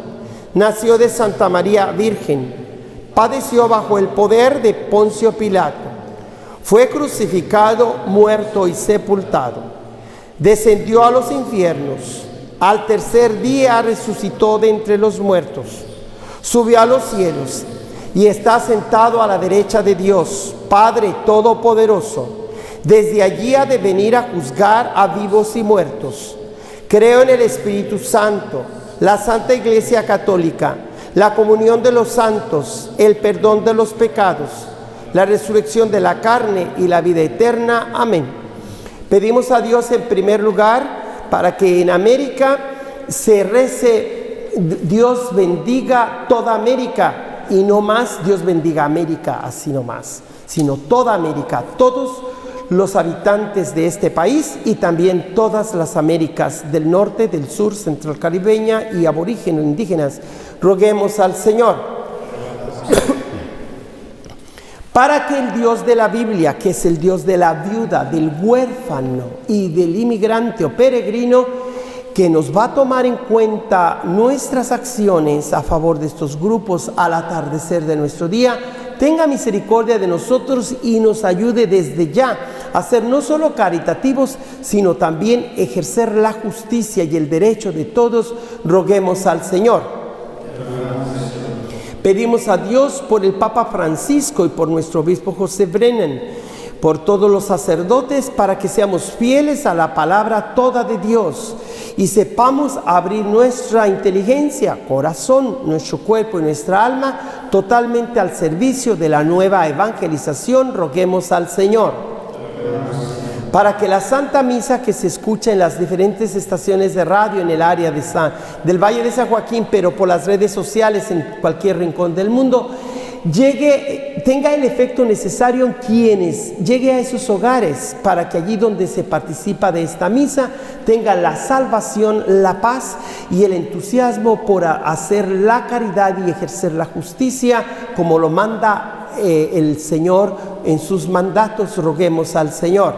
Nació de Santa María Virgen, padeció bajo el poder de Poncio Pilato, fue crucificado, muerto y sepultado, descendió a los infiernos, al tercer día resucitó de entre los muertos, subió a los cielos y está sentado a la derecha de Dios, Padre Todopoderoso. Desde allí ha de venir a juzgar a vivos y muertos. Creo en el Espíritu Santo, la Santa Iglesia Católica, la comunión de los santos, el perdón de los pecados, la resurrección de la carne y la vida eterna. Amén. Pedimos a Dios en primer lugar para que en América se rece: Dios bendiga toda América, y no más Dios bendiga América, así no más, sino toda América, todos los habitantes de este país, y también todas las Américas del norte, del sur, central caribeña y aborígenes, indígenas. Roguemos al Señor para que el Dios de la Biblia, que es el Dios de la viuda, del huérfano y del inmigrante o peregrino, que nos va a tomar en cuenta nuestras acciones a favor de estos grupos al atardecer de nuestro día, tenga misericordia de nosotros y nos ayude desde ya a ser no solo caritativos, sino también ejercer la justicia y el derecho de todos. Roguemos al Señor. Pedimos a Dios por el Papa Francisco y por nuestro obispo José Brennan, por todos los sacerdotes, para que seamos fieles a la palabra toda de Dios y sepamos abrir nuestra inteligencia, corazón, nuestro cuerpo y nuestra alma totalmente al servicio de la nueva evangelización. Roguemos al Señor para que la Santa Misa que se escucha en las diferentes estaciones de radio en el área del Valle de San Joaquín, pero por las redes sociales en cualquier rincón del mundo, tenga el efecto necesario en quienes llegue a esos hogares, para que allí donde se participa de esta misa tenga la salvación, la paz y el entusiasmo por hacer la caridad y ejercer la justicia como lo manda el Señor en sus mandatos, roguemos al Señor.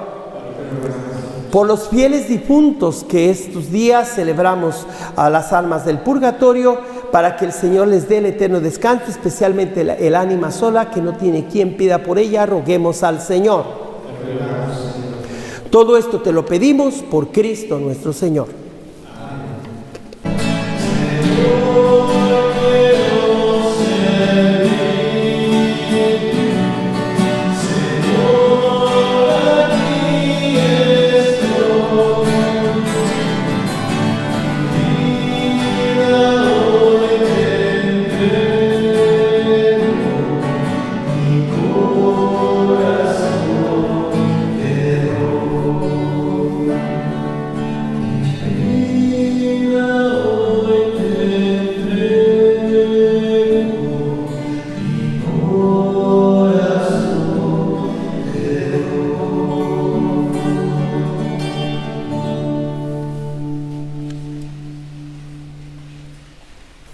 Por los fieles difuntos que estos días celebramos a las almas del purgatorio, para que el Señor les dé el eterno descanso, especialmente el ánima sola que no tiene quien pida por ella, roguemos al Señor. Todo esto te lo pedimos por Cristo nuestro Señor.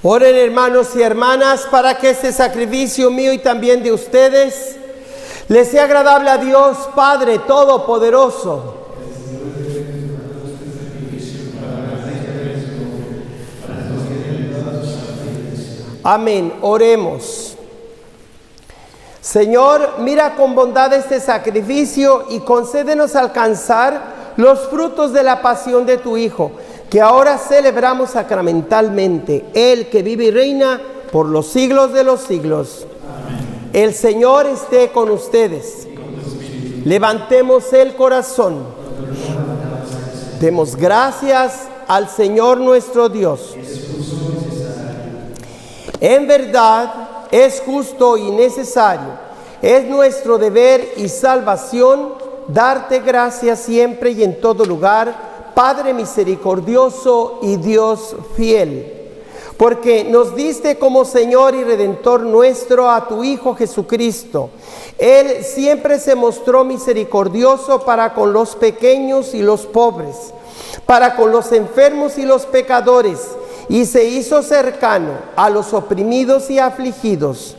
Oren, hermanos y hermanas, para que este sacrificio mío y también de ustedes les sea agradable a Dios Padre Todopoderoso. Amén. Oremos. Señor, mira con bondad este sacrificio y concédenos alcanzar los frutos de la pasión de tu Hijo, que ahora celebramos sacramentalmente, Él que vive y reina por los siglos de los siglos. Amén. El Señor esté con ustedes. Levantemos el corazón. Demos gracias al Señor nuestro Dios. En verdad es justo y necesario, es nuestro deber y salvación darte gracias siempre y en todo lugar, Padre misericordioso y Dios fiel, porque nos diste como Señor y Redentor nuestro a tu Hijo Jesucristo. Él siempre se mostró misericordioso para con los pequeños y los pobres, para con los enfermos y los pecadores, y se hizo cercano a los oprimidos y afligidos.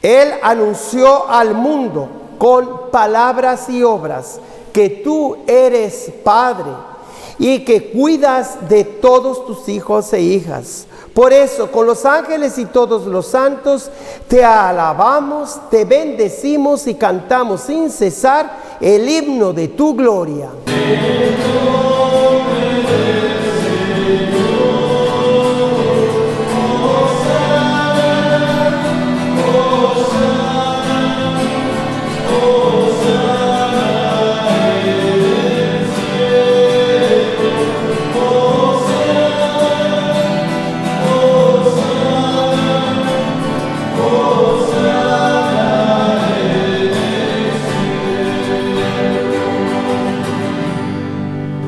Él anunció al mundo con palabras y obras que tú eres Padre y que cuidas de todos tus hijos e hijas. Por eso, con los ángeles y todos los santos, te alabamos, te bendecimos y cantamos sin cesar el himno de tu gloria.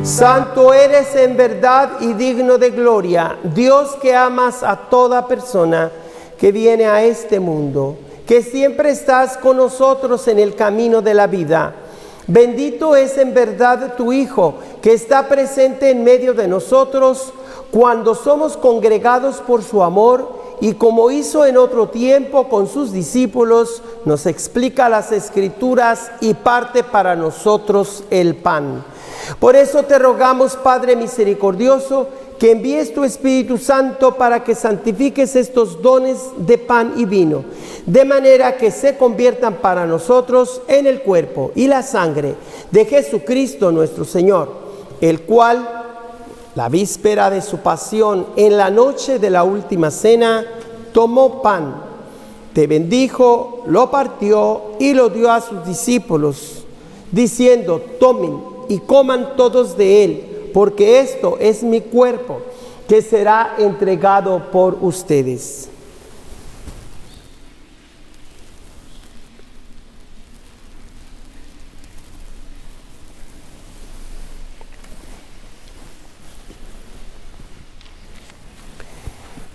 Santo eres en verdad y digno de gloria, Dios que amas a toda persona que viene a este mundo, que siempre estás con nosotros en el camino de la vida. Bendito es en verdad tu Hijo, que está presente en medio de nosotros cuando somos congregados por su amor, y como hizo en otro tiempo con sus discípulos, nos explica las Escrituras y parte para nosotros el pan. Por eso te rogamos, Padre misericordioso, que envíes tu Espíritu Santo para que santifiques estos dones de pan y vino, de manera que se conviertan para nosotros en el cuerpo y la sangre de Jesucristo nuestro Señor, el cual, la víspera de su pasión, en la noche de la última cena, tomó pan, te bendijo, lo partió y lo dio a sus discípulos, diciendo: tomen y coman todos de él, porque esto es mi cuerpo, que será entregado por ustedes.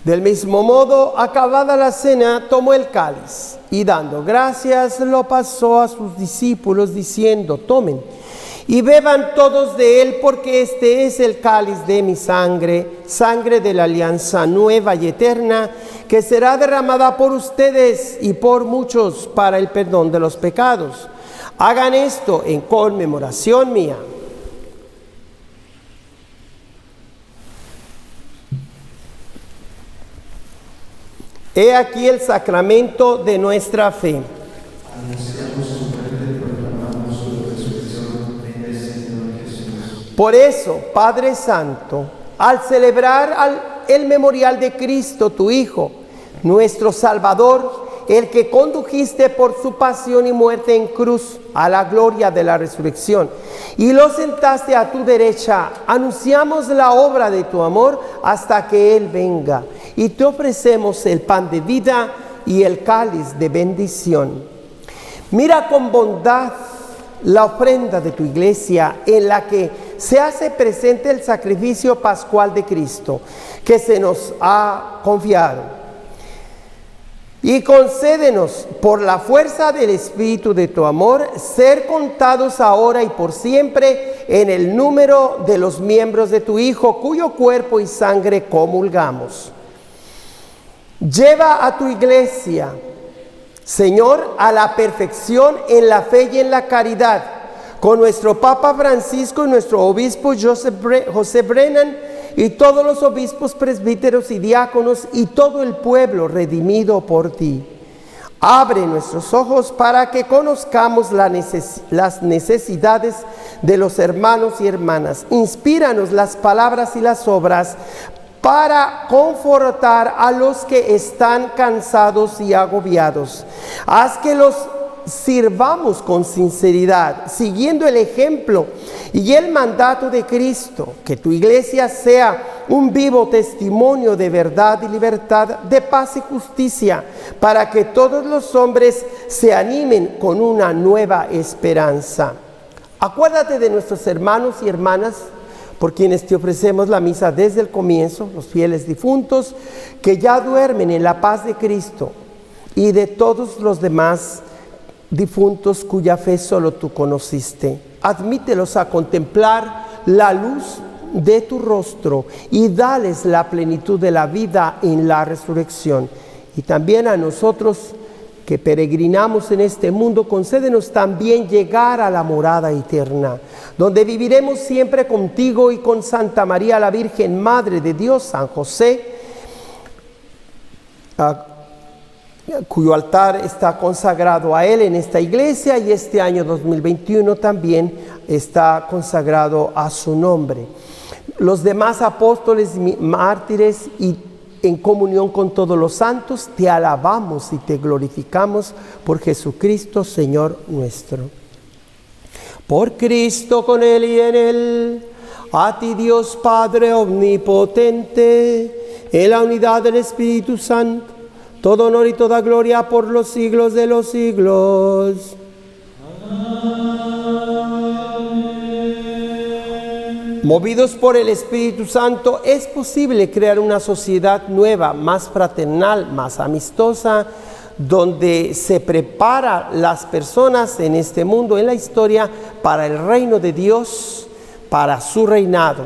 Del mismo modo, acabada la cena, tomó el cáliz y dando gracias lo pasó a sus discípulos diciendo: tomen y beban todos de él, porque este es el cáliz de mi sangre, sangre de la alianza nueva y eterna, que será derramada por ustedes y por muchos para el perdón de los pecados. Hagan esto en conmemoración mía. He aquí el sacramento de nuestra fe. Por eso, Padre Santo, al celebrar el memorial de Cristo, tu Hijo, nuestro Salvador, el que condujiste por su pasión y muerte en cruz a la gloria de la resurrección, y lo sentaste a tu derecha, anunciamos la obra de tu amor hasta que Él venga, y te ofrecemos el pan de vida y el cáliz de bendición. Mira con bondad la ofrenda de tu iglesia, en la que se hace presente el sacrificio pascual de Cristo, que se nos ha confiado. Y concédenos, por la fuerza del Espíritu de tu amor, ser contados ahora y por siempre en el número de los miembros de tu Hijo, cuyo cuerpo y sangre comulgamos. Lleva a tu iglesia, Señor, a la perfección en la fe y en la caridad, con nuestro Papa Francisco y nuestro obispo José Brennan, y todos los obispos, presbíteros y diáconos, y todo el pueblo redimido por ti. Abre nuestros ojos para que conozcamos las necesidades de los hermanos y hermanas. Inspíranos las palabras y las obras para confortar a los que están cansados y agobiados. Haz que los sirvamos con sinceridad, siguiendo el ejemplo y el mandato de Cristo, que tu iglesia sea un vivo testimonio de verdad y libertad, de paz y justicia, para que todos los hombres se animen con una nueva esperanza. Acuérdate de nuestros hermanos y hermanas por quienes te ofrecemos la misa desde el comienzo, los fieles difuntos que ya duermen en la paz de Cristo, y de todos los demás difuntos cuya fe solo tú conociste. Admítelos a contemplar la luz de tu rostro y dales la plenitud de la vida en la resurrección. Y también a nosotros que peregrinamos en este mundo, concédenos también llegar a la morada eterna, donde viviremos siempre contigo y con Santa María la Virgen, Madre de Dios, San José, cuyo altar está consagrado a Él en esta iglesia, y este año 2021 también está consagrado a su nombre. Los demás apóstoles y mártires, y en comunión con todos los santos, te alabamos y te glorificamos por Jesucristo, Señor nuestro. Por Cristo, con Él y en Él, a ti Dios Padre omnipotente, en la unidad del Espíritu Santo, todo honor y toda gloria por los siglos de los siglos. Amén. Movidos por el Espíritu Santo, es posible crear una sociedad nueva, más fraternal, más amistosa, donde se prepara las personas en este mundo, en la historia, para el reino de Dios, para su reinado,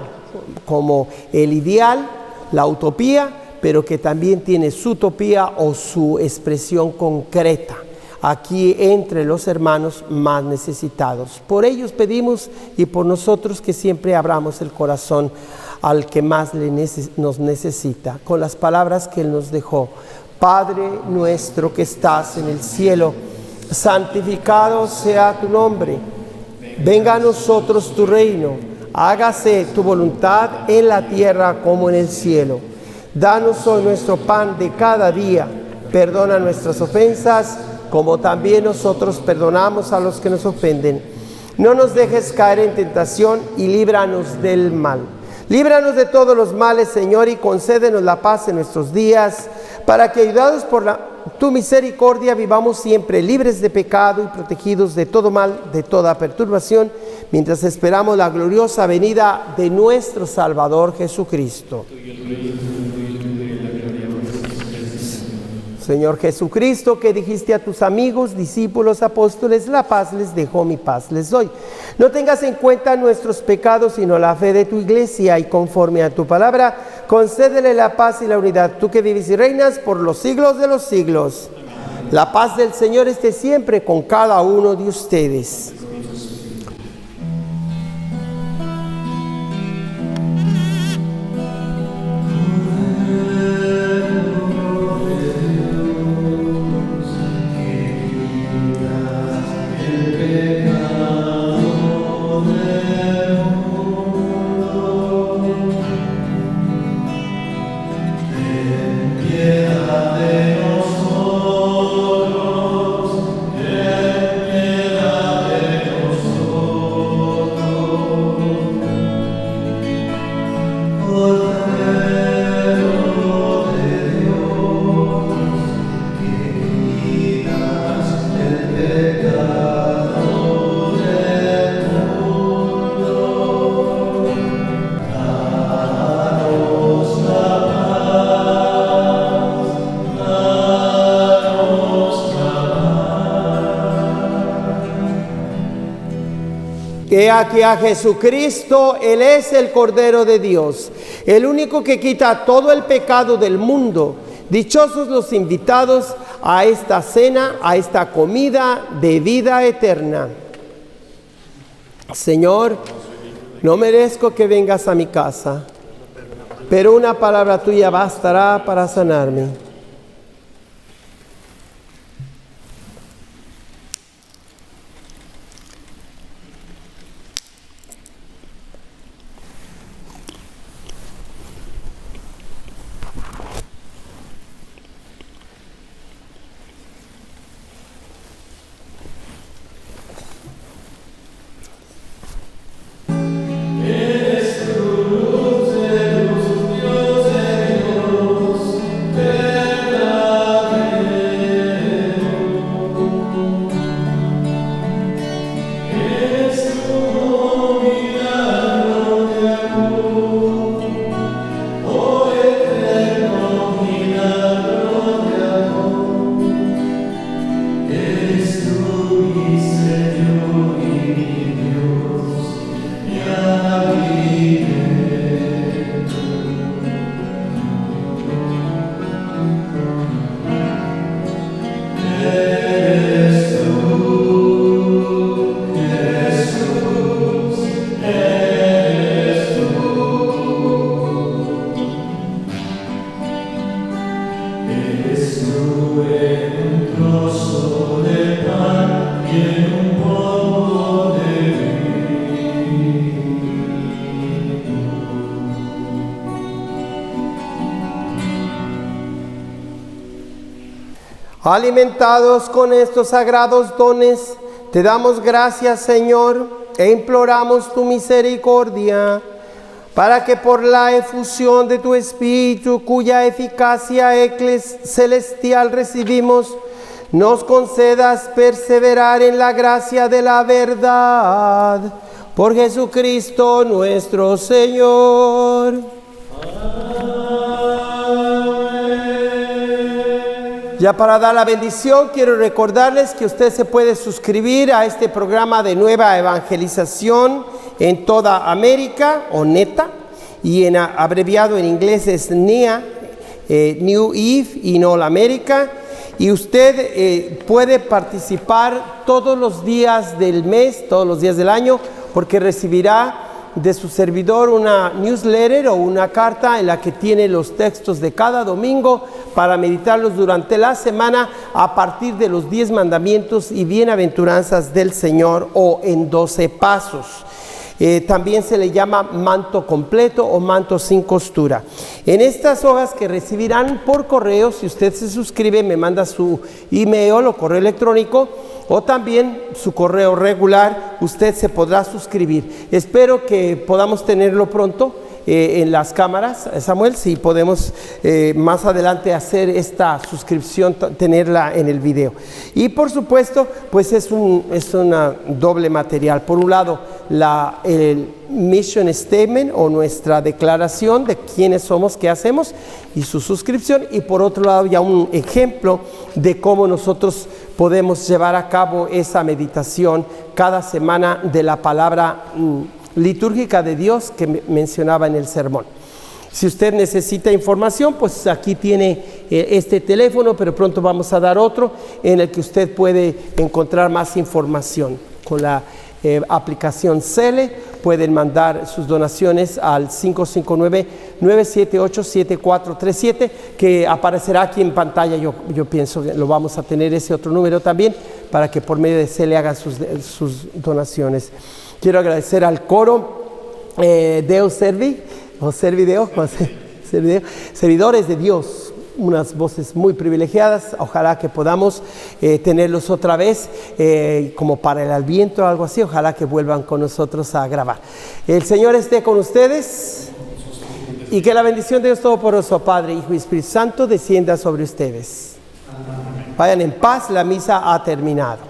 como el ideal, la utopía, pero que también tiene su utopía o su expresión concreta aquí entre los hermanos más necesitados. Por ellos pedimos, y por nosotros, que siempre abramos el corazón al que más nos necesita, con las palabras que Él nos dejó. Padre nuestro que estás en el cielo, santificado sea tu nombre. Venga a nosotros tu reino. Hágase tu voluntad en la tierra como en el cielo. Danos hoy nuestro pan de cada día. Perdona nuestras ofensas, como también nosotros perdonamos a los que nos ofenden. No nos dejes caer en tentación y líbranos del mal. Líbranos de todos los males, Señor, y concédenos la paz en nuestros días, para que, ayudados por tu misericordia, vivamos siempre libres de pecado y protegidos de todo mal, de toda perturbación, mientras esperamos la gloriosa venida de nuestro Salvador Jesucristo. Señor Jesucristo, que dijiste a tus amigos, discípulos, apóstoles, la paz les dejo, mi paz les doy. No tengas en cuenta nuestros pecados, sino la fe de tu iglesia, y conforme a tu palabra, concédele la paz y la unidad, tú que vives y reinas por los siglos de los siglos. La paz del Señor esté siempre con cada uno de ustedes. He aquí a Jesucristo, Él es el Cordero de Dios, el único que quita todo el pecado del mundo. Dichosos los invitados a esta cena, a esta comida de vida eterna. Señor, no merezco que vengas a mi casa, pero una palabra tuya bastará para sanarme. Alimentados con estos sagrados dones, te damos gracias, Señor, e imploramos tu misericordia, para que por la efusión de tu Espíritu, cuya eficacia celestial recibimos, nos concedas perseverar en la gracia de la verdad. Por Jesucristo nuestro Señor. Ya para dar la bendición, quiero recordarles que usted se puede suscribir a este programa de nueva evangelización en toda América, o NETA, y abreviado en inglés es NEA, New Eve in All America. Y usted puede participar todos los días del mes, todos los días del año, porque recibirá de su servidor una newsletter o una carta en la que tiene los textos de cada domingo para meditarlos durante la semana a partir de los 10 mandamientos y bienaventuranzas del Señor, o en 12 pasos. También se le llama manto completo o manto sin costura. En estas hojas que recibirán por correo, si usted se suscribe, me manda su email o correo electrónico, o también su correo regular, usted se podrá suscribir. Espero que podamos tenerlo pronto en las cámaras, Samuel, si podemos más adelante hacer esta suscripción, tenerla en el video. Y por supuesto, pues es una doble material. Por un lado, el mission statement o nuestra declaración de quiénes somos, qué hacemos y su suscripción, y por otro lado ya un ejemplo de cómo nosotros podemos llevar a cabo esa meditación cada semana de la palabra litúrgica de Dios que mencionaba en el sermón. Si usted necesita información, pues aquí tiene este teléfono, pero pronto vamos a dar otro en el que usted puede encontrar más información. Con la aplicación Cele pueden mandar sus donaciones al 559-978-7437, que aparecerá aquí en pantalla. Yo pienso que lo vamos a tener ese otro número también, para que por medio de Cele hagan sus donaciones. Quiero agradecer al coro Deo Servi, o Servideo, servidores de Dios, unas voces muy privilegiadas. Ojalá que podamos tenerlos otra vez como para el Adviento o algo así. Ojalá que vuelvan con nosotros a grabar. El Señor esté con ustedes y que la bendición de Dios Todopoderoso, Padre, Hijo y Espíritu Santo, descienda sobre ustedes. Vayan en paz, la misa ha terminado.